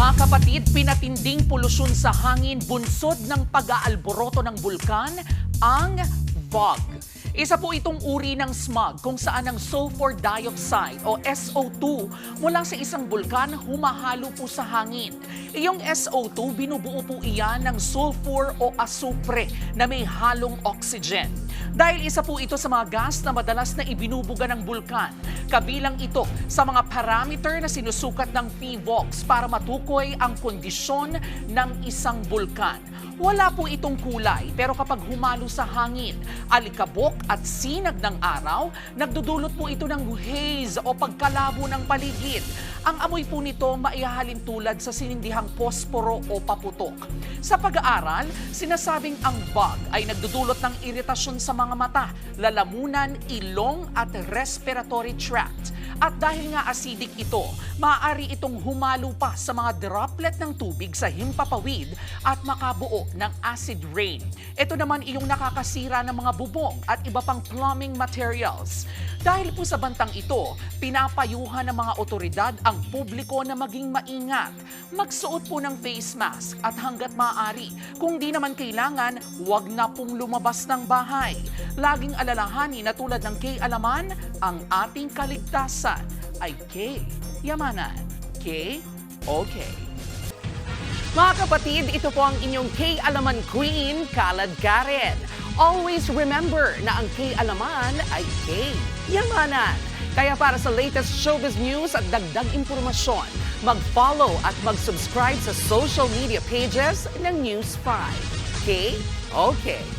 Mga kapatid, pinatinding polusyon sa hangin bunsod ng pag-aalboroto ng bulkan, ang fog. Isa po itong uri ng smog kung saan ang sulfur dioxide o SO2 mula sa isang bulkan humahalo po sa hangin. Iyong SO2, binubuo po iyan ng sulfur o asupre na may halong oxygen. Dahil isa po ito sa mga gas na madalas na ibinubuga ng bulkan. Kabilang ito sa mga parameter na sinusukat ng PVOX para matukoy ang kondisyon ng isang bulkan. Wala po itong kulay pero kapag humalo sa hangin, alikabok at sinag ng araw, nagdudulot po ito ng haze o pagkalabo ng paligid. Ang amoy po nito maihahalin tulad sa sinindihang posporo o paputok. Sa pag-aaral, sinasabing ang fog ay nagdudulot ng iritasyon sa mga mata, lalamunan, ilong at respiratory tract. At dahil nga acidic ito, maaari itong humalo pa sa mga droplet ng tubig sa himpapawid at makabuo ng acid rain. Ito naman iyong nakakasira ng mga bubong at iba pang plumbing materials. Dahil po sa bantang ito, pinapayuhan ng mga otoridad ang publiko na maging maingat. Magsuot po ng face mask at hanggat maaari, kung di naman kailangan, huwag na pong lumabas ng bahay. Laging alalahanin na tulad ng K-Alaman, ang ating kaligtasan ay K-Yamanan. K-OK. Mga kapatid, ito po ang inyong K-Alaman Queen, Kalad Karen. Always remember na ang K-Alaman ay K-Yamanan. Kaya para sa latest showbiz news at dagdag impormasyon, mag-follow at mag-subscribe sa social media pages ng News 5. K-OK.